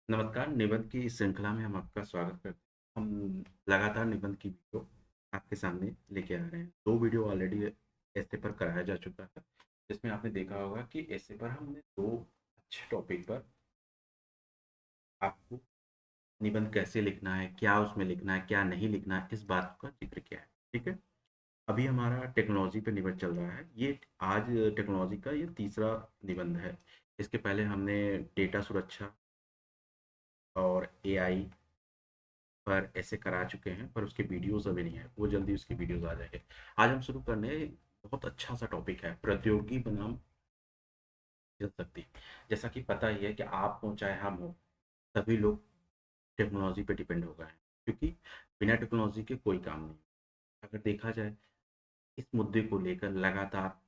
नमस्कार, निबंध की इस श्रृंखला में हम आपका स्वागत करते हैं। हम लगातार निबंध की वीडियो आपके सामने लेके आ रहे हैं। 2 वीडियो ऑलरेडी ऐसे पर कराया जा चुका है, जिसमें आपने देखा होगा कि ऐसे पर हमने 2 अच्छे टॉपिक पर आपको निबंध कैसे लिखना है, क्या उसमें लिखना है, क्या नहीं लिखना है, इस बात का ज़िक्र किया है। ठीक है? अभी हमारा टेक्नोलॉजी पे निबंध चल रहा है। ये आज टेक्नोलॉजी का ये तीसरा निबंध है। इसके पहले हमने डेटा सुरक्षा और एआई पर ऐसे करा चुके हैं, पर उसके वीडियोस अभी नहीं है। वो जल्दी उसके वीडियोस आ जाएंगे। आज हम शुरू करने बहुत अच्छा सा टॉपिक है, प्रौद्योगिकी बनाम जनशक्ति। जैसा कि पता ही है कि आप हो चाहे हम हो, सभी लोग टेक्नोलॉजी पे डिपेंड हो गए हैं, क्योंकि बिना टेक्नोलॉजी के कोई काम नहीं। अगर देखा जाए, इस मुद्दे को लेकर लगातार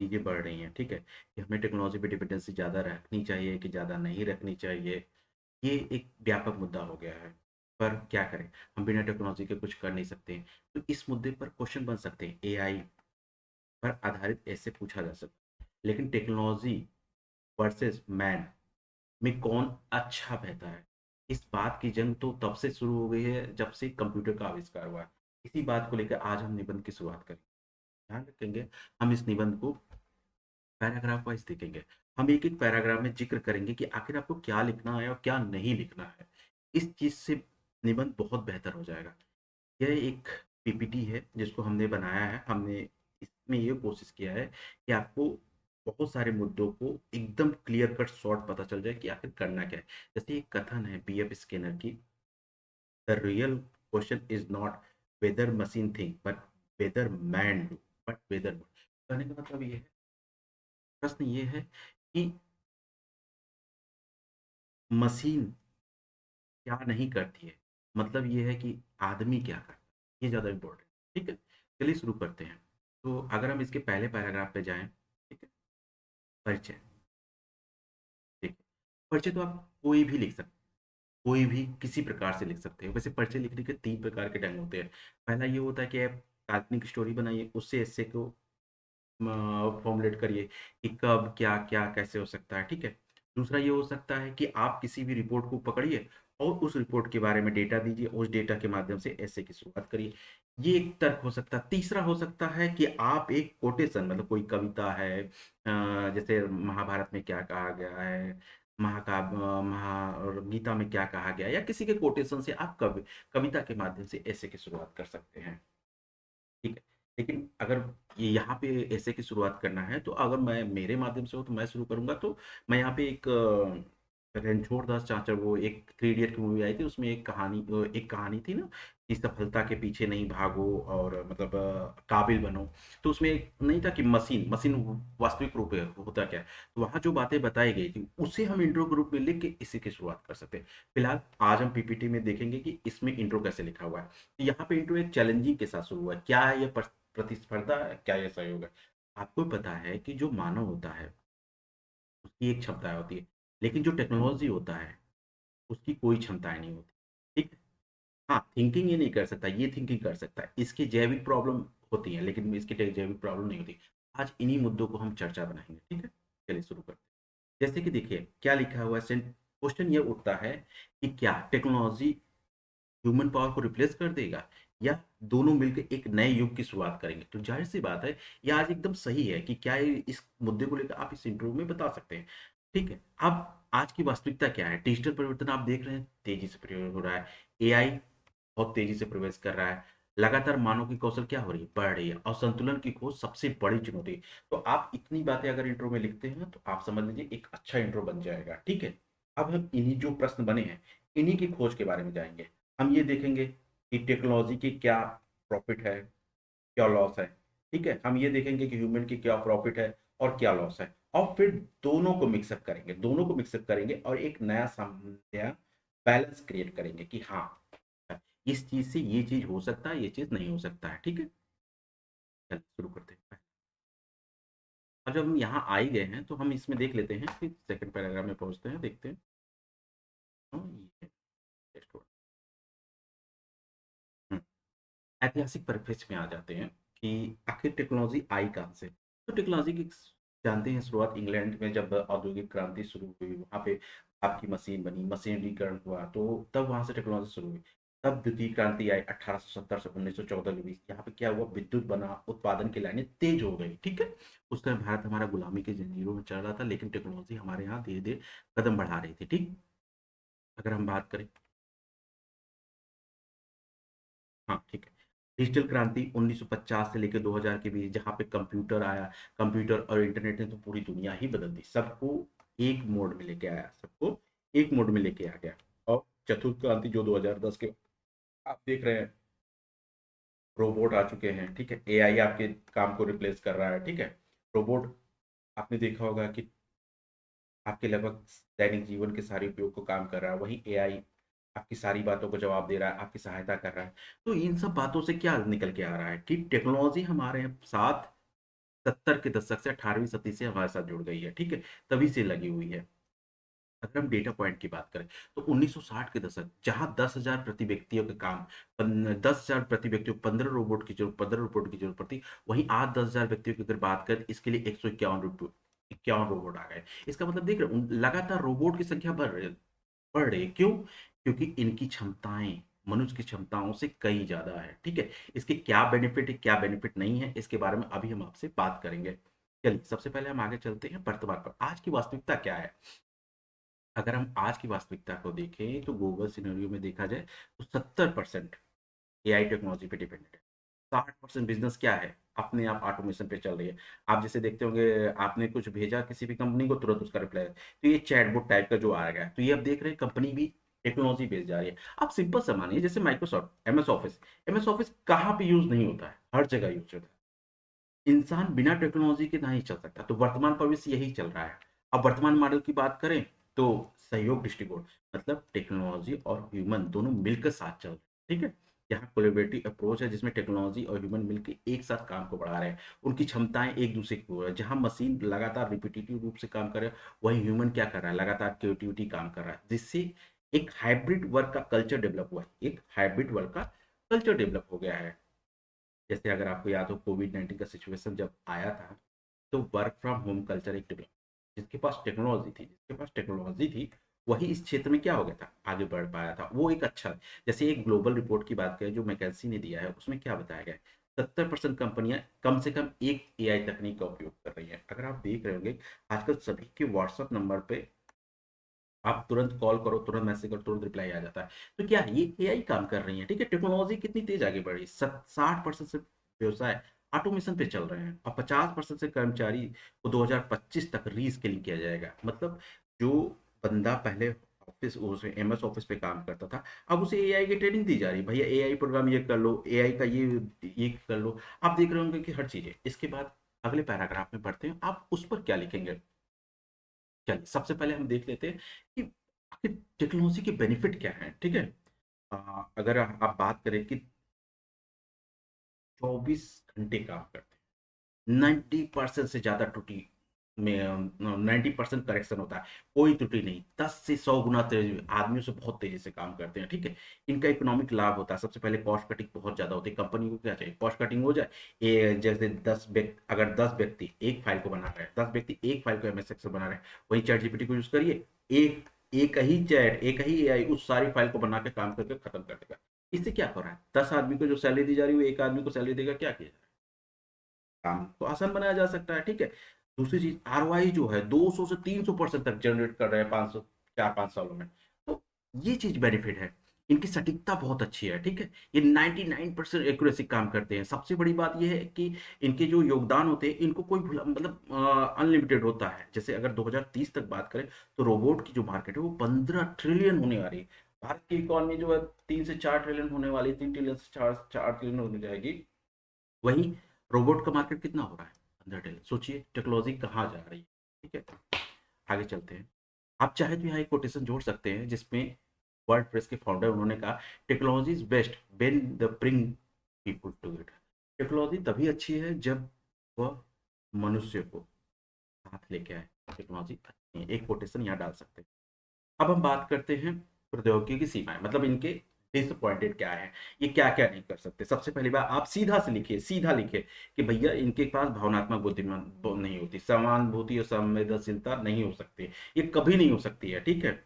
चीज़ें बढ़ रही हैं। ठीक है, कि हमें टेक्नोलॉजी पे डिपेंडेंसी ज़्यादा रखनी चाहिए कि ज़्यादा नहीं रखनी चाहिए, ये एक व्यापक मुद्दा हो गया है। पर क्या करें, हम बिना टेक्नोलॉजी के कुछ कर नहीं सकते हैं। तो इस मुद्दे पर क्वेश्चन बन सकते हैं, एआई पर आधारित ऐसे पूछा जा सकता है, लेकिन टेक्नोलॉजी वर्सेस मैन में कौन अच्छा बेहतर है, इस बात की जंग तो तब से शुरू हो गई है जब से कंप्यूटर का आविष्कार हुआ है। इसी बात को लेकर आज हम निबंध की शुरुआत करेंगे। ध्यान रखेंगे, हम इस निबंध को पैराग्राफ वाइज देखेंगे। हम एक-एक पैराग्राफ में ज़िक्र करेंगे कि आखिर आपको क्या लिखना है और क्या नहीं लिखना है। इस चीज़ से निबंध बहुत बेहतर हो जाएगा। यह एक पीपीटी है जिसको हमने बनाया है। हमने इसमें ये कोशिश किया है कि आपको बहुत सारे मुद्दों को एकदम क्लियर कट शॉर्ट पता चल जाए कि आखिर करना क्या है। जैसे एक कथन है बीएफ स्किनर की, the real question is not whether machine think but whether man do, but whether. कहने का मतलब ये है, प्रश्न ये है कि मशीन क्या नहीं करती है, मतलब ये है कि आदमी क्या करता है, ये ज़्यादा इम्पोर्टेंट। ठीक है, चलिए शुरू करते हैं। तो अगर हम इसके पहले पैराग्राफ पे जाएं, ठीक है, परिचय। ठीक है, परिचय तो आप कोई भी लिख सकते हैं, कोई भी किसी प्रकार से लिख सकते हो। वैसे परिचय लिखने के 3 प्रकार के ढंग होते हैं। पहला ये होता है कि आप काल्पनिक स्टोरी बनाइए, उससे ऐसे को फॉर्मुलेट करिए कि कब क्या क्या कैसे हो सकता है। ठीक है, दूसरा ये हो सकता है कि आप किसी भी रिपोर्ट को पकड़िए और उस रिपोर्ट के बारे में डेटा दीजिए, उस डेटा के माध्यम से ऐसे की शुरुआत करिए। ये एक तर्क हो सकता है। तीसरा हो सकता है कि आप एक कोटेशन, मतलब कोई कविता है, जैसे महाभारत में क्या कहा गया है, गीता में क्या कहा गया है, या किसी के कोटेशन से आप कविता के माध्यम से ऐसे की शुरुआत कर सकते हैं। ठीक है। लेकिन अगर ये यहाँ पे ऐसे की शुरुआत करना है, तो अगर मैं मेरे माध्यम से हो तो मैं शुरू करूँगा, तो मैं यहाँ पे एक रणछोड़ दास चाँचर, वो एक थ्री इडियट की मूवी आई थी, उसमें एक कहानी थी ना कि सफलता के पीछे नहीं भागो और मतलब काबिल बनो। तो उसमें एक नहीं था कि मशीन मशीन वास्तविक रूप में होता क्या है? तो वहाँ जो बातें बताई गई थी, उसे हम इंट्रो के रूप में लिख के इसी की शुरुआत कर सकते हैं। फिलहाल आज हम पीपीटी में देखेंगे कि इसमें इंट्रो कैसे लिखा हुआ है। यहाँ पे इंट्रो एक चैलेंजिंग के साथ शुरू हुआ है। क्या है ये प्रतिस्पर्धा है? क्या ये सहयोग है? आपको पता है कि जो मानव होता है, उसकी एक क्षमता होती है, लेकिन जो टेक्नोलॉजी होता है, उसकी कोई क्षमताएँ नहीं होती। ठीक है? हाँ, थिंकिंग ये नहीं कर सकता, ये थिंकिंग कर सकता है। इसकी जैविक प्रॉब्लम होती है, लेकिन इसकी जैविक प्रॉब्लम नहीं होती। आज इन्हीं मुद्दों को हम चर्चा बनाएँगे। ठीक है? चलिए शुरू करते हैं। जैसे कि देखिए, क्या लिखा हुआ है, क्वेश्चन ये उठता है कि क्या टेक्नोलॉजी ह्यूमन पावर को रिप्लेस कर देगा, या दोनों मिलकर एक नए युग की शुरुआत करेंगे? तो जाहिर सी बात है, ये आज एकदम सही है कि क्या ये इस मुद्दे को लेकर आप इस इंटरव्यू में बता सकते हैं। ठीक है, अब आज की वास्तविकता क्या है? डिजिटल परिवर्तन आप देख रहे हैं, तेजी से प्रयोग हो रहा है। एआई बहुत तेजी से प्रवेश कर रहा है। लगातार मानव की कौशल क्या हो रही है, बढ़ रही है, और संतुलन की खोज सबसे बड़ी चुनौती है। तो आप इतनी बातें अगर इंट्रो में लिखते हैं, तो आप समझ लीजिए एक अच्छा इंट्रो बन जाएगा। ठीक है, अब हम इन्हीं जो प्रश्न बने हैं, इन्हीं की खोज के बारे में जाएंगे। हम ये देखेंगे कि टेक्नोलॉजी की क्या प्रॉफिट है, क्या लॉस है। ठीक है, हम ये देखेंगे कि ह्यूमन की क्या प्रॉफिट है और क्या लॉस है, और फिर दोनों को मिक्सअप करेंगे और एक नया बैलेंस क्रिएट करेंगे कि हाँ, इस चीज से ये चीज हो सकता है, ये चीज नहीं हो सकता है। ठीक है, चलिए शुरू करते हैं। अब जब हम यहाँ आ ही गए हैं, तो हम इसमें देख लेते हैं, फिर सेकंड पैराग्राफ में पहुंचते हैं, देखते हैं। ये टेस्ट हुआ। हम्म, ऐतिहासिक परिप्रेक्ष्य में आ जाते हैं कि आखिर टेक्नोलॉजी आई कहाँ से। तो टेक्नोलॉजी की जानते हैं शुरुआत इंग्लैंड में जब औद्योगिक क्रांति शुरू हुई, वहाँ पे आपकी मशीन बनी, मशीनीकरण हुआ, तो तब वहाँ से टेक्नोलॉजी शुरू हुई। तब द्वितीय क्रांति आई 1870 से 1914 के बीच। यहाँ पे क्या हुआ, विद्युत बना, उत्पादन की लाइनें तेज हो गई, ठीक है। उस टाइम भारत हमारा गुलामी के जंजीरों में चल रहा था, लेकिन टेक्नोलॉजी हमारे यहाँ धीरे धीरे कदम बढ़ा रही थी, ठीक। अगर हम बात करें, हाँ ठीक है, डिजिटल क्रांति 1950 से लेकर 2000 के बीच, जहाँ पे कंप्यूटर आया। कंप्यूटर और इंटरनेट ने तो पूरी दुनिया ही बदल दी, सबको एक मोड में लेके आया, सबको एक मोड में लेके आ गया। और चतुर्थ क्रांति जो 2010 के आप देख रहे हैं, रोबोट आ चुके हैं, ठीक है, एआई आपके काम को रिप्लेस कर रहा है, ठीक है। रोबोट, आपने देखा होगा कि आपके लगभग दैनिक जीवन के सारे उपयोग को काम कर रहा है, वहीं एआई आपकी सारी बातों को जवाब दे रहा है, आपकी सहायता कर रहा है। तो इन सब बातों से क्या निकल के आ रहा है कि टेक्नोलॉजी हमारे साथ 70 के दशक से 18वीं सदी से हमारे साथ जुड़ गई है, ठीक है, तभी से लगी हुई है। अगर हम डेटा पॉइंट की बात करें, तो 1960 के दशक, जहां 10,000 प्रति व्यक्तियों के काम, 10,000 प्रति व्यक्तियों 15 रोबोट की जरूरत पड़ती, वहीं आज 10,000 व्यक्तियों की अगर बात करें, इसके लिए 151 रोबोट आ गए। इसका मतलब देख रहे हो, लगातार रोबोट की संख्या बढ़ रही है। क्यों? क्योंकि इनकी क्षमताएं मनुष्य की क्षमताओं से कहीं ज्यादा है, ठीक है। इसके क्या बेनिफिट है, क्या बेनिफिट नहीं है, इसके बारे में अभी हम आपसे बात करेंगे। चलिए, सबसे पहले हम आगे चलते हैं वर्तमान पर, आज की वास्तविकता क्या है। अगर हम आज की वास्तविकता को देखें, तो गूगल सिनेरियो में देखा जाए, तो 70% एआई टेक्नोलॉजी पे डिपेंडेंट है। 60% बिजनेस क्या है, अपने आप ऑटोमेशन पे चल रही है। आप जैसे देखते होंगे, आपने कुछ भेजा किसी भी कंपनी को, तुरंत उसका रिप्लाई, तो ये चैटबॉट टाइप का जो आ गया है, तो ये अब देख रहे हैं कंपनी भी टेक्नोलॉजी बेस्ड जा रही है। आप सिंपल सा मानिए, जैसे माइक्रोसॉफ्ट एमएस ऑफिस कहाँ पे यूज नहीं होता है, हर जगह यूज होता है। इंसान बिना टेक्नोलॉजी के नहीं चल सकता, तो वर्तमान भविष्य यही चल रहा है। अब वर्तमान मॉडल की बात करें, तो सहयोग दृष्टिकोण, मतलब टेक्नोलॉजी और ह्यूमन दोनों मिलकर साथ चल रहे हैं, ठीक है। यहाँ कोलेबरेटिव अप्रोच है, जिसमें टेक्नोलॉजी और ह्यूमन मिलकर एक साथ काम को बढ़ा रहे हैं। उनकी क्षमताएं एक दूसरे की ओर है, जहां मशीन लगातार रिपीटेटिव रूप से काम कर रहा है, वहीं ह्यूमन क्या कर रहा है, लगातार क्रिएटिविटी काम कर रहा है, जिससे एक हाइब्रिड वर्क का कल्चर डेवलप हुआ है, एक हाइब्रिड वर्क का कल्चर डेवलप हो गया है। जैसे अगर आपको याद हो, कोविड-19 का सिचुएशन जब आया था, तो वर्क फ्रॉम होम कल्चर एक डेवलप, जिसके पास टेक्नोलॉजी थी, वही इस क्षेत्र में क्या हो गया था, आगे बढ़ पाया था। वो एक अच्छा, जैसे एक ग्लोबल रिपोर्ट की बात करें जो मैकेंसी ने दिया है, उसमें क्या बताया गया है, 70% कंपनियां कम से कम एक एआई तकनीक का उपयोग कर रही हैं। अगर आप देख रहे होंगे, आजकल सभी के व्हाट्सएप नंबर पे आप तुरंत कॉल करो, तुरंत मैसेज करो, तुरंत रिप्लाई आ जाता है। तो क्या है, ये एआई काम कर रही है, ठीक है। टेक्नोलॉजी कितनी तेज आगे बढ़ी, 60% से व्यवसाय ऑटोमेशन पे चल रहे हैं, और 50% से कर्मचारी को 2025 तक रीस्किलिंग किया जाएगा। मतलब जो बंदा पहले ऑफिस उस एमएस ऑफिस पे काम करता था, अब उसे एआई की ट्रेनिंग दी जा रही है, भैया एआई प्रोग्राम ये कर लो, एआई का ये कर लो। आप देख रहे होंगे कि हर चीज है। इसके बाद अगले पैराग्राफ में पढ़ते हैं, आप उस पर क्या लिखेंगे। चलिए, सबसे पहले हम देख लेते हैं कि आखिर टेक्नोलॉजी के बेनिफिट क्या हैं, ठीक है। अगर आप बात करें कि 24 घंटे काम करते हैं, 90% से ज्यादा त्रुटि में 90% करेक्शन होता है, कोई त्रुटि नहीं, 10 से 100 गुना तेज, आदमियों से बहुत तेजी से काम करते हैं, ठीक है। इनका इकोनॉमिक लाभ होता है, सबसे पहले कॉस्ट कटिंग बहुत ज्यादा होती है। कंपनी को क्या चाहिए, कॉस्ट कटिंग हो जाए। जैसे 10 व्यक्ति, अगर 10 व्यक्ति एक फाइल को बना रहे हैं, 10 व्यक्ति एक फाइल को एमएस एक्सेल बना रहे हैं, वहीं चैट जीपीटी को यूज करिए, एक एक ही एआई उस सारी फाइल को बना के काम करके खत्म कर देगा। इससे क्या हो रहा है, 10 आदमी को जो सैलरी दी जा रही है, वो एक आदमी को सैलरी देगा, क्या किया, काम को आसान बनाया जा सकता है, ठीक है। दूसरी चीज, आरओआई जो है 200 से 300% तक जनरेट कर रहे हैं 500 4-5 सालों में। तो ये चीज बेनिफिट है। इनकी सटीकता बहुत अच्छी है, ठीक है। ये 99% एक्यूरेसी काम करते हैं। सबसे बड़ी बात ये है कि इनके जो योगदान होते हैं, इनको कोई मतलब अनलिमिटेड होता है। जैसे अगर 2030 तक बात करें, तो रोबोट की जो मार्केट है वो 15 ट्रिलियन होने वाली है। भारत की इकोनॉमी जो है 3 से 4 ट्रिलियन होने वाली, 3 ट्रिलियन से 4 ट्रिलियन होने जाएगी। वहीं रोबोट का मार्केट कितना हो रहा है, 15 ट्रिलियन। सोचिए टेक्नोलॉजी कहाँ जा रही है, ठीक है। आगे चलते हैं। आप चाहे तो यहाँ एक कोटेशन जोड़ सकते हैं, जिसमें वर्ड प्रेस के फाउंडर उन्होंने कहा, technology is best when the bring people together. Technology तभी अच्छी है जब वह मनुष्य को साथ लेके आए। टेक्नोलॉजी अच्छी है, एक कोटेशन यहाँ डाल सकते हैं। अब हम बात करते हैं प्रौद्योगिकी की सीमाएं, मतलब इनके डिसअपॉइंटेड क्या है, ये क्या-क्या नहीं कर सकते। सबसे पहली बात आप सीधा से लिखिए, सीधा लिखिए कि भैया इनके पास भावनात्मक बुद्धिमान ब नहीं होती, सहानुभूति और संवेदनशीलता नहीं हो सकती। ये कभी नहीं हो सकती है, ठीक है?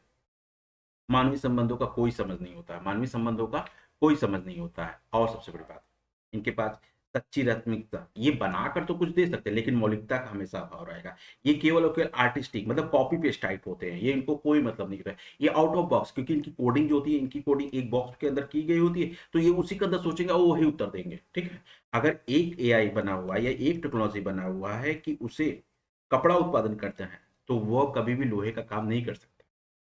मानवीय संबंधों का कोई समझ नहीं होता है, मानवीय संबंधों का कोई समझ नहीं होता है। और सबसे बड़ी बात, इनके पास सच्ची रत्मिकता, ये बनाकर तो कुछ दे सकते हैं, लेकिन मौलिकता का हमेशा अभाव रहेगा। ये केवल और केवल आर्टिस्टिक मतलब कॉपी पेस्ट टाइप होते हैं, ये इनको कोई मतलब नहीं रहता है। ये आउट ऑफ बॉक्स, क्योंकि इनकी कोडिंग जो होती है, इनकी कोडिंग एक बॉक्स के अंदर की गई होती है, तो ये उसी के अंदर सोचेंगे और वही उत्तर देंगे, ठीक है? अगर एक एआई बना हुआ है या एक टेक्नोलॉजी बना हुआ है कि उसे कपड़ा उत्पादन करते हैं, तो वह कभी भी लोहे का काम नहीं कर सकता।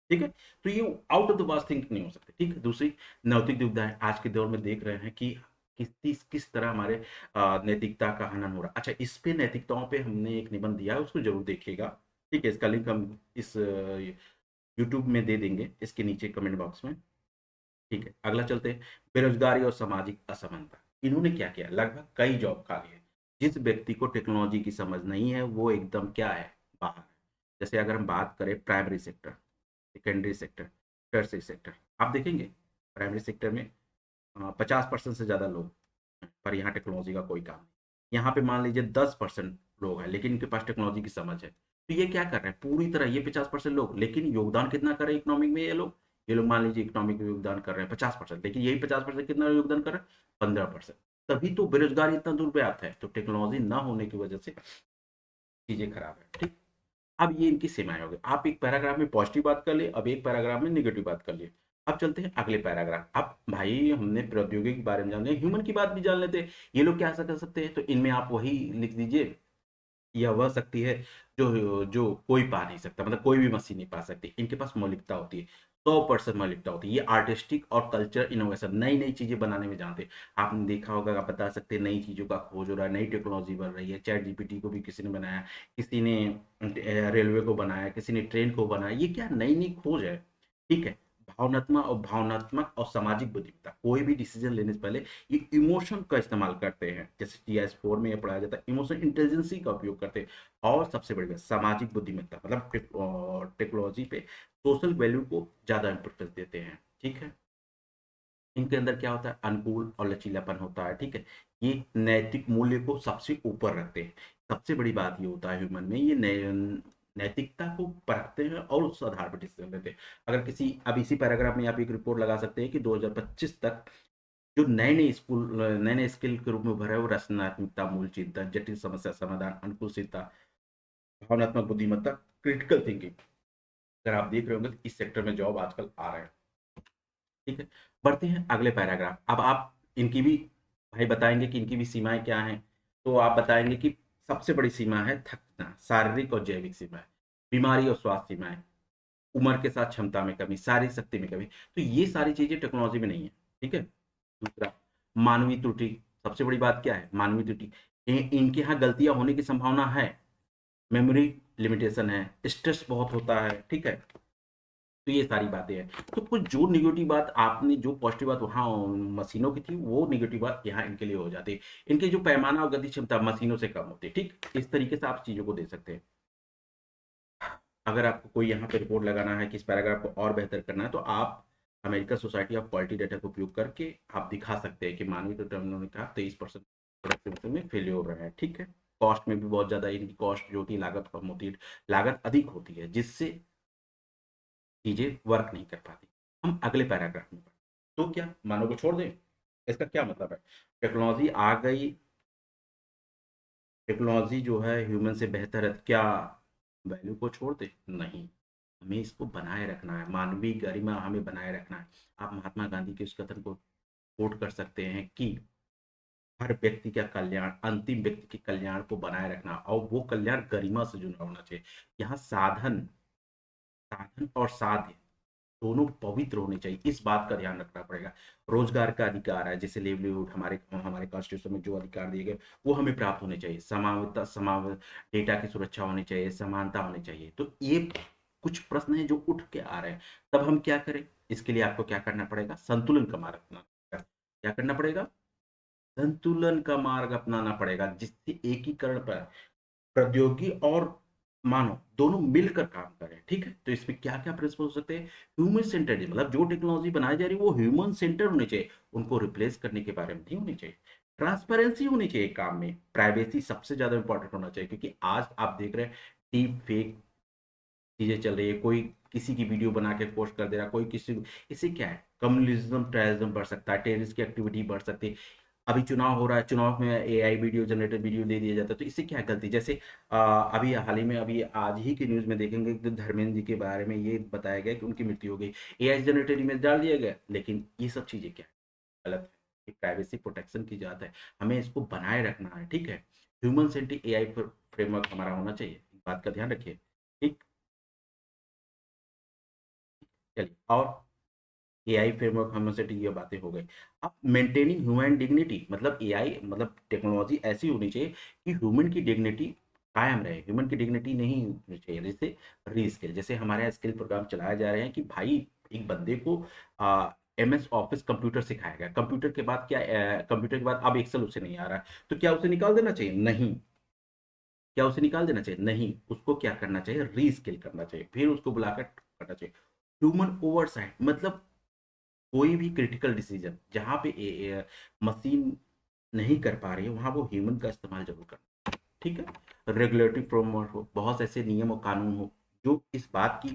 ठीक है? तो ये out of the box think नहीं हो सकते, ठीक है? दूसरी नैतिक दुविधाएँ आज के दौर में देख रहे हैं कि किस तरह हमारे नैतिकता का हनन हो रहा है। अच्छा, इस पे नैतिकताओं पे हमने एक निबंध दिया है, उसको ज़रूर देखिएगा, ठीक है? इसका लिंक हम इस यूट्यूब में दे देंगे, इसके नीचे कमेंट बॉक्स में, ठीक है? अगला चलते हैं, बेरोज़गारी और सामाजिक असमानता। इन्होंने क्या किया? लगभग कई जॉब खा लिए। जिस व्यक्ति को टेक्नोलॉजी की समझ नहीं है, वो एकदम क्या है? बाहर है। जैसे अगर हम बात करें primary sector, secondary sector, tertiary sector. आप देखेंगे प्राइमरी सेक्टर में 50% से ज़्यादा लोग हैं, पर यहाँ टेक्नोलॉजी का कोई काम नहीं। यहाँ पे मान लीजिए 10% लोग हैं, लेकिन इनके पास टेक्नोलॉजी की समझ है। तो ये क्या कर रहे हैं? पूरी तरह ये 50% लोग, लेकिन योगदान कितना कर रहे हैं इकोनॉमी में ये लोग? ये लोग मान लीजिए इकोनॉमी में योगदान कर रहे हैं 50%, लेकिन यही 50% कितना योगदान कर रहे हैं? 15%। तभी तो बेरोज़गारी इतना दुर्व्याप्त है। तो टेक्नोलॉजी ना होने की वजह से चीज़ें खराब है, ठीक? अब ये इनकी सीमाएँ हो गई। आप एक पैराग्राफ में पॉज़िटिव बात कर लिए, अब एक पैराग्राफ में नेगेटिव बात कर लिए। अब चलते हैं अगले पैराग्राफ। अब भाई हमने प्रौद्योगिकी के बारे में जान लिया, ह्यूमन की बात भी जान लेते हैं। ये लोग क्या ऐसा कर सकते हैं, तो इनमें आप वही लिख दीजिए, यह वह शक्ति है जो जो कोई पा नहीं सकता, मतलब कोई भी मशीन नहीं पा सकती। इनके पास मौलिकता होती है, 100% मौलिकता होती है। ये आर्टिस्टिक और कल्चर इनोवेशन नई-नई चीज़ें बनाने में जानते हैं। आपने देखा होगा, आप बता सकते हैं नई चीज़ों का खोज हो रहा है, नई टेक्नोलॉजी बन रही है। चैट जीपीटी को भी किसी ने बनाया, किसी ने रेलवे को बनाया, किसी ने ट्रेन को बनाया। ये क्या नई-नई खोज है, ठीक है? भावनात्मक और सामाजिक बुद्धिमत्ता, कोई भी डिसीज़न लेने से पहले ये इमोशन का इस्तेमाल करते हैं। जैसे टीआईएस 4 में ये पढ़ाया जाता है, इमोशनल इंटेलिजेंसी का उपयोग करते हैं। और सबसे बड़ी बात सामाजिक बुद्धिमत्ता, मतलब टेक्नोलॉजी पे सोशल वैल्यू को ज़्यादा इम्पोर्टेंस देते हैं, ठीक है? इनके अंदर क्या होता है, अनुकूल और लचीलापन होता है, ठीक है? ये नैतिक मूल्य को सबसे ऊपर रखते हैं। सबसे बड़ी बात ये होता है ह्यूमन में, ये नैतिकता को परखते हैं और उस आधार पर डिसीजन लेते हैं। अगर किसी, अब इसी पैराग्राफ में आप एक रिपोर्ट लगा सकते हैं कि 2025 तक जो नए-नए स्किल के रूप में उभरा है, वो रचनात्मकता, मूल चिंतन, जटिल समस्या समाधान, अनुकूलशीलता, भावनात्मक बुद्धिमत्ता, क्रिटिकल थिंकिंग। अगर आप देख रहे होंगे तो इस सेक्टर में जॉब आजकल आ रहे हैं, ठीक है? बढ़ते हैं अगले पैराग्राफ। अब आप इनकी भी भाई बताएँगे कि इनकी भी सीमाएँ क्या हैं? तो आप बताएँगे कि सबसे बड़ी सीमा है थकना, शारीरिक और जैविक सीमाएँ, बीमारी और स्वास्थ्य सीमाएँ, उम्र के साथ क्षमता में कमी, शारीरिक शक्ति में कमी। तो ये सारी चीज़ें टेक्नोलॉजी में नहीं है, ठीक है? दूसरा, मानवीय त्रुटि, सबसे बड़ी बात क्या है? मानवीय त्रुटि। इनके यहाँ गलतियाँ होने की संभावना है, मेमोरी लिमिटेशन है, स्ट्रेस बहुत होता है, ठीक है? तो ये सारी बातें हैं। तो कुछ जो नेगेटिव बात आपने, जो पॉज़िटिव बात वहाँ मशीनों की थी, वो नेगेटिव बात यहाँ इनके लिए हो जाती है। इनके जो पैमाना और गति क्षमता मशीनों से कम होती है, ठीक? इस तरीके से आप चीज़ों को देख सकते हैं। अगर आपको कोई यहाँ पे रिपोर्ट लगाना है कि इस पैराग्राफ को और बेहतर करना है, तो आप American society of quality data का उपयोग करके आप दिखा सकते हैं कि मानवीय तो टर्मिनल ने कहा 23% प्रोडक्टिविटी में फेल्योर हो रहा है, ठीक है? कॉस्ट में भी बहुत ज़्यादा इनकी कॉस्ट जो होती है, लागत कम होती है, लागत अधिक होती है, जिससे चीज़ें वर्क नहीं कर पाती। हम अगले पैराग्राफ में पढ़ें। तो क्या मानव को छोड़ दें? इसका क्या मतलब है? टेक्नोलॉज़ी आ गई, टेक्नोलॉज़ी जो है ह्यूमन से बेहतर है, तो क्या वैल्यू को छोड़ दें? नहीं, हमें इसको बनाए रखना है, मानवीय गरिमा हमें बनाए रखना है। आप महात्मा गांधी के उस कथन को कोट कर सकते हैं कि हर व्यक्ति का कल्याण, अंतिम व्यक्ति के कल्याण को बनाए रखना, और वो कल्याण गरिमा से जुड़ा होना चाहिए। यहाँ साधन साधन और साध्य दोनों पवित्र होने चाहिए, इस बात का ध्यान रखना पड़ेगा। रोज़गार का अधिकार है, जैसे लिवलीहुड, हमारे हमारे कॉन्स्टिट्यूशन में जो अधिकार दिए गए, वो हमें प्राप्त होने चाहिए। डेटा की सुरक्षा होनी चाहिए, समानता होनी चाहिए। तो ये कुछ प्रश्न हैं जो उठ के आ रहे हैं। तब हम क्या करें? इसके लिए आपको क्या करना पड़ेगा? संतुलन का मार्ग अपनाना पड़ेगा। क्या करना पड़ेगा? संतुलन का मार्ग अपनाना पड़ेगा, जिससे एकीकरण पर प्रौद्योगिकी और मानो दोनों मिलकर काम करें, ठीक है? तो इसमें क्या-क्या प्रिंसिपल हो सकते हैं? ह्यूमन सेंटर्ड, मतलब जो टेक्नोलॉजी बनाई जा रही है वो ह्यूमन सेंटर होनी चाहिए, उनको रिप्लेस करने के बारे में नहीं होनी चाहिए। ट्रांसपेरेंसी होनी चाहिए काम में, प्राइवेसी सबसे ज़्यादा इंपॉर्टेंट होना चाहिए, क्योंकि आज आप देख रहे हैं डीप फेक चीज़ें चल रही है, कोई किसी की वीडियो बना के पोस्ट कर दे रहा है, कोई किसी को, इससे क्या है, कम्युनलिज़्म, टेररिज़्म बढ़ सकता है, टेररिस्ट की एक्टिविटी बढ़ सकती है। अभी चुनाव हो रहा है, चुनाव में एआई वीडियो जनरेटेड वीडियो दे दिया जाता है, तो इससे क्या गलती, जैसे अभी हाल ही में, अभी आज ही की न्यूज़ में देखेंगे कि धर्मेंद्र जी के बारे में ये बताया गया कि उनकी मृत्यु हो गई। एआई जनरेटेड इमेज डाल दिया गया, लेकिन ये सब चीज़ें क्या है? गलत है। ये प्राइवेसी प्रोटेक्शन की बात है, हमें इसको बनाए रखना है, ठीक है? ह्यूमन सेंट्रिक एआई फ्रेमवर्क हमारा होना चाहिए, इस बात का ध्यान रखिए, ठीक? चलिए, और एआई फ्रेमवर्क हम से ये बातें हो गई। अब मेंटेनिंग ह्यूमन डिग्निटी, मतलब एआई, मतलब टेक्नोलॉजी ऐसी होनी चाहिए कि ह्यूमन की डिग्निटी कायम रहे, ह्यूमन की डिग्निटी नहीं होनी चाहिए, जैसे रीस्किल, जैसे हमारे यहाँ स्किल प्रोग्राम चलाए जा रहे हैं कि भाई एक बंदे को एमएस ऑफिस कंप्यूटर सिखाया गया, कंप्यूटर के बाद क्या, कंप्यूटर के बाद अब एक्सेल उसे नहीं आ रहा है, तो क्या उसे निकाल देना चाहिए? नहीं। क्या उसे निकाल देना चाहिए? नहीं, उसको क्या करना चाहिए? रीस्किल करना चाहिए, फिर उसको बुलाकर करना चाहिए। ह्यूमन ओवरसाइट, मतलब कोई भी क्रिटिकल डिसीजन जहाँ पे मशीन नहीं कर पा रही है, वहाँ वो ह्यूमन का इस्तेमाल जरूर करना, ठीक है? रेगुलेटरी फ्रेमवर्क हो, बहुत ऐसे नियम और कानून हो जो इस बात की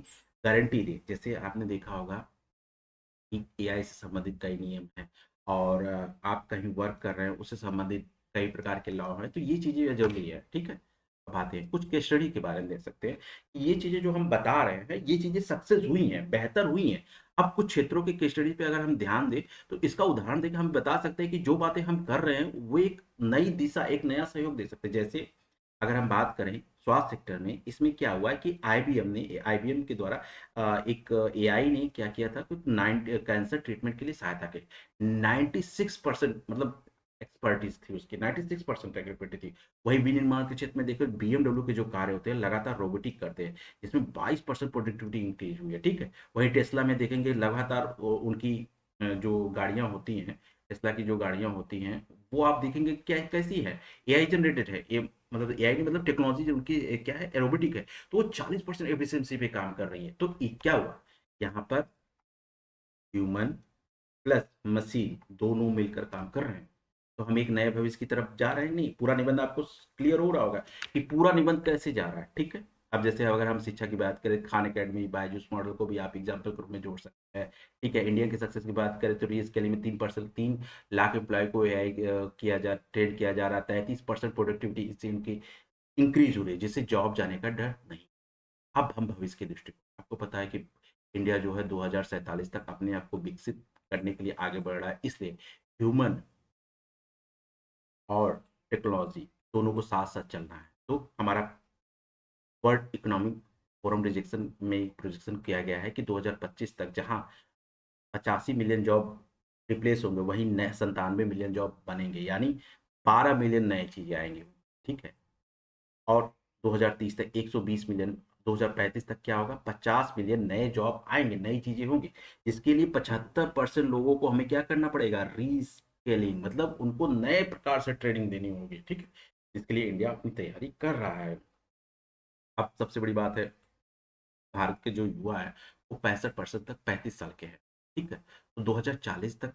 गारंटी दे, जैसे आपने देखा होगा कि एआई से संबंधित कई नियम हैं, और आप कहीं वर्क कर रहे हैं उससे संबंधित कई प्रकार के लॉ हैं, तो ये चीज़ें ज़रूरी है, ठीक है? अब आते हैं कुछ केस स्टडी के बारे में, देख सकते हैं कि ये चीज़ें जो हम बता रहे हैं, ये चीज़ें सक्सेस हुई हैं, बेहतर हुई हैं। अब कुछ क्षेत्रों के केस स्टडी पे अगर हम ध्यान दें, तो इसका उदाहरण देके हम बता सकते हैं कि जो बातें हम कर रहे हैं, वो एक नई दिशा, एक नया सहयोग दे सकते हैं। जैसे अगर हम बात करें स्वास्थ्य सेक्टर में, इसमें क्या हुआ है कि आईबीएम के द्वारा एक एआई ने क्या किया था, कुछ कैंसर ट्रीटमेंट के लिए सहायता की। 96%, मतलब एक्सपर्टीज थी उसकी, 96% एक्यूरेटी थी। वही विनिर्माण के क्षेत्र में देखो, बीएमडब्ल्यू के जो कार्य होते हैं लगातार रोबोटिक करते हैं, जिसमें 22% प्रोडक्टिविटी इंक्रीज हुई है, ठीक है? वही टेस्ला में देखेंगे लगातार उनकी जो गाड़ियां होती हैं, टेस्ला की जो गाड़ियां होती हैं, वो आप देखेंगे क्या कैसी है, एआई जनरेटेड है, ये मतलब एआई नहीं, मतलब टेक्नोलॉजी जो उनकी क्या है, एरोबोटिक है, तो वो 40% एफिशिएंसी पे काम कर रही है। तो क्या हुआ यहाँ पर, ह्यूमन प्लस मशीन दोनों मिलकर काम कर रहे हैं, तो हम एक नए भविष्य की तरफ जा रहे हैं। नहीं, पूरा निबंध आपको क्लियर हो रहा होगा कि पूरा निबंध कैसे जा रहा है, ठीक है? अब जैसे अगर हम शिक्षा की बात करें, खान एकेडमी बायजूस मॉडल को भी आप एग्जाम्पल के रूप में जोड़ सकते हैं, ठीक है? इंडिया की सक्सेस की बात करें तो रीस्केलिंग में 3 लाख एम्प्लॉय को एआई किया जा ट्रेन किया जा रहा है, 33% प्रोडक्टिविटी इससे इनकी इंक्रीज हो रही है, जिससे जॉब जाने का डर नहीं। अब हम भविष्य के दृष्टिकोण, आपको पता है कि इंडिया जो है 2047 तक अपने आप को विकसित करने के लिए आगे बढ़ रहा है, इसलिए ह्यूमन और टेक्नोलॉजी दोनों को साथ साथ चलना है। तो हमारा वर्ल्ड इकोनॉमिक फोरम रिजेक्शन में एक प्रोजेक्शन किया गया है कि 2025 तक जहां 85 मिलियन जॉब रिप्लेस होंगे, वहीं नए 97 मिलियन जॉब बनेंगे, यानी 12 मिलियन नए चीजें आएंगी, ठीक है? और 2030 तक 120 मिलियन, 2035 तक क्या होगा, 50 मिलियन नए जॉब आएंगे, नई चीजें होंगी, जिसके लिए 75% लोगों को हमें क्या करना पड़ेगा, रीस्केलिंग, मतलब उनको नए प्रकार से ट्रेनिंग देनी होगी, ठीक है? जिसके लिए इंडिया अपनी तैयारी कर रहा है। अब सबसे बड़ी बात है, भारत के जो युवा है वो 65% तक 35 साल के हैं, ठीक है? तो 2040 तक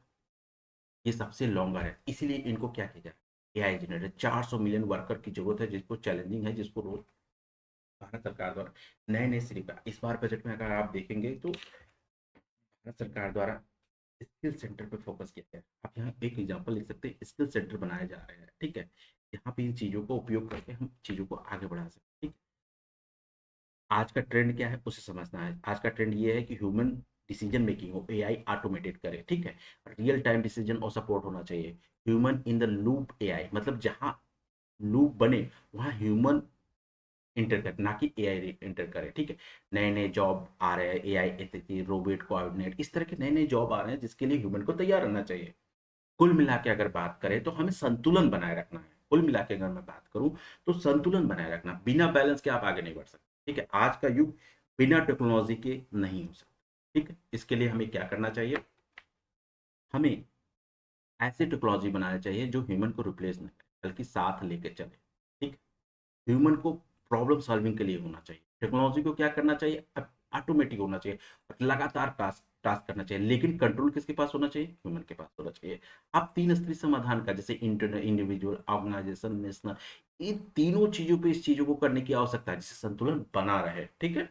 ये सबसे लॉन्गर है, इसीलिए इनको क्या किया जाए, एआई जनरेटेड 400 मिलियन वर्कर की जरूरत है, जिसको चैलेंजिंग है, जिसको रोज भारत सरकार द्वारा नए नए सिरे, इस बार बजट में अगर आप देखेंगे तो भारत सरकार द्वारा स्किल सेंटर पे फोकस किया गया है। आप यहाँ एक एग्जांपल लिख सकते हैं, स्किल सेंटर बनाए जा रहे हैं, ठीक है? यहाँ पे इन चीजों को उपयोग करके हम चीजों को आगे बढ़ा सकते हैं, ठीक? आज का ट्रेंड क्या है उसे समझना है। आज का ट्रेंड ये है कि ह्यूमन डिसीजन मेकिंग हो, एआई ऑटोमेटेड करे, ठीक है? रियल टाइम डिसीजन और सपोर्ट होना चाहिए। Human in the loop AI, मतलब जहां लूप बने वहां ह्यूमन इंटर करे, ना कि एआई इंटर करे, ठीक है? नए नए जॉब आ रहे हैं, एआई एथिक्स, रोबोट कोऑर्डिनेट, इस तरह के नए नए जॉब आ रहे हैं, जिसके लिए ह्यूमन को तैयार रहना चाहिए। कुल मिला के अगर बात करें तो हमें संतुलन बनाए रखना है। कुल मिला के अगर मैं बात करूं तो संतुलन बनाए रखना, बिना बैलेंस के आप आगे नहीं बढ़ सकते, ठीक है? आज का युग बिना टेक्नोलॉजी के नहीं हो सकता, ठीक है? इसके लिए हमें क्या करना चाहिए, हमें ऐसी टेक्नोलॉजी बनाना चाहिए जो ह्यूमन को रिप्लेस न करे, बल्कि साथ लेके चले, ठीक? ह्यूमन को प्रॉब्लम सॉल्विंग के लिए होना चाहिए। टेक्नोलॉजी को क्या करना चाहिए? ऑटोमेटिक होना चाहिए, लगातार टास्क टास्क करना चाहिए, लेकिन कंट्रोल किसके पास होना चाहिए? ह्यूमन के पास होना चाहिए। आप 3 स्तरीय समाधान का, जैसे इंडिविजुअल, ऑर्गेनाइजेशन, नेशनल, इन तीनों चीज़ों पे इस चीज़ों को करने की आवश्यकता है, जिससे संतुलन बना रहे, ठीक है?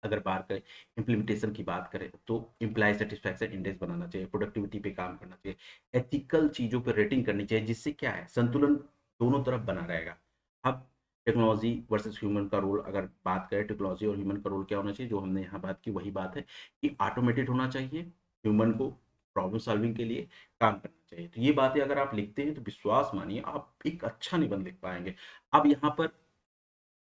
अगर बात करें इम्प्लीमेंटेशन की, बात करें तो एम्प्लॉय सेटिस्फैक्शन इंडेक्स बनाना चाहिए, प्रोडक्टिविटी पे काम करना चाहिए, एथिकल चीज़ों पे रेटिंग करनी चाहिए, जिससे क्या है, संतुलन दोनों तरफ बना रहेगा। अब टेक्नोलॉजी वर्सेस ह्यूमन का रोल अगर बात करें, टेक्नोलॉजी और ह्यूमन का रोल क्या होना चाहिए, जो हमने यहाँ बात की वही बात है कि ऑटोमेटेड होना चाहिए, ह्यूमन को प्रॉब्लम सॉल्विंग के लिए काम करना चाहिए। तो ये बातें अगर आप लिखते हैं तो विश्वास मानिए आप एक अच्छा निबंध लिख पाएंगे। अब यहाँ पर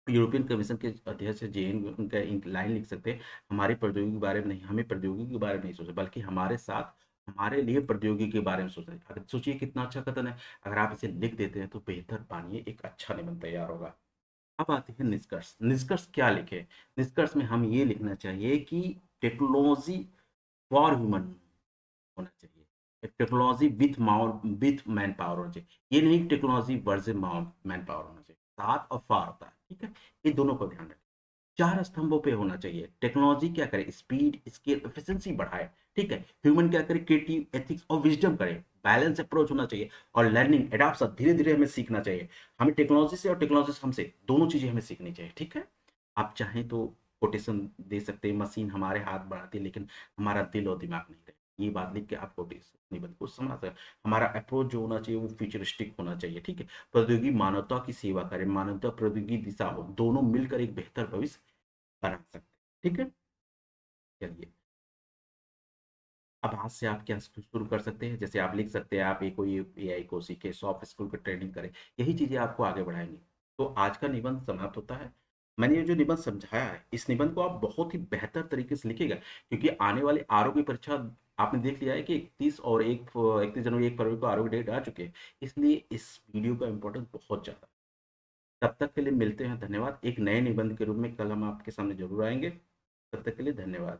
यूरोपियन कमीशन के अध्यक्ष जेन उनका एक लाइन लिख सकते हैं, हमारी प्रौद्योगिकी के बारे में नहीं, हमें प्रौद्योगिकी के बारे में नहीं सोचना, बल्कि हमारे साथ हमारे लिए प्रौद्योगिकी के बारे में सोचना है। अगर सोचिए कितना अच्छा कथन है, अगर आप इसे लिख देते हैं तो बेहतर मानिए एक अच्छा निबंध तैयार होगा। अब आते हैं निष्कर्ष। निष्कर्ष क्या लिखे? निष्कर्ष में हम ये लिखना चाहिए कि टेक्नोलॉजी फॉर ह्यूमन होना चाहिए। एक टेक्नोलॉजी विथ मैन पावर होना चाहिए। ये नहीं टेक्नोलॉजी वर्सेस मैन पावर होना चाहिए। साथ और फार होता है, ठीक है? ये दोनों को ध्यान रखें। 4 स्तंभों पे होना चाहिए। टेक्नोलॉजी क्या करे? स्पीड, स्केल, एफिशिएंसी बढ़ाए, ठीक है? ह्यूमन क्या करे? क्रिएटिव, एथिक्स और विजडम करे। बैलेंस अप्रोच होना चाहिए और लर्निंग, एडॉप्शन, धीरे-धीरे हमें सीखना चाहिए। हमें टेक्नोलॉजी से और टेक्नोलॉजी से हमसे, दोनों चीज़ें हमें सीखनी चाहिए, ठीक है? आप चाहें तो कोटेशन दे सकते हैं, मशीन हमारे हाथ बढ़ाती है लेकिन हमारा दिल और दिमाग नहीं रहता। ये बात लिख के आप कोटेशन निबंध को समझा सकते हैं। हमारा अप्रोच जो होना चाहिए वो फ्यूचरिस्टिक होना चाहिए, ठीक है? प्रौद्योगिकी मानवता की सेवा करे, मानवता प्रौद्योगिकी दिशा हो, दोनों मिलकर एक बेहतर भविष्य बना सकते हैं, ठीक है? चलिए, अब आज से आप क्या शुरू कर सकते हैं, जैसे आप लिख सकते हैं, आप ये कोई एआई को सीखे, सॉफ्ट स्किल को ट्रेनिंग करें, यही चीज़ें आपको आगे बढ़ाएँगी। तो आज का निबंध समाप्त होता है। मैंने ये जो निबंध समझाया है, इस निबंध को आप बहुत ही बेहतर तरीके से लिखिएगा, क्योंकि आने वाली आरोग्य परीक्षा आपने देख लिया है कि 31 और 31 जनवरी, 1 फरवरी को आरोग्य डेट आ चुके हैं। इसलिए इस वीडियो का इम्पोर्टेंस बहुत ज़्यादा है। तब तक के लिए मिलते हैं, धन्यवाद। एक नए निबंध के रूप में कल हम आपके सामने ज़रूर आएँगे। तब तक के लिए धन्यवाद।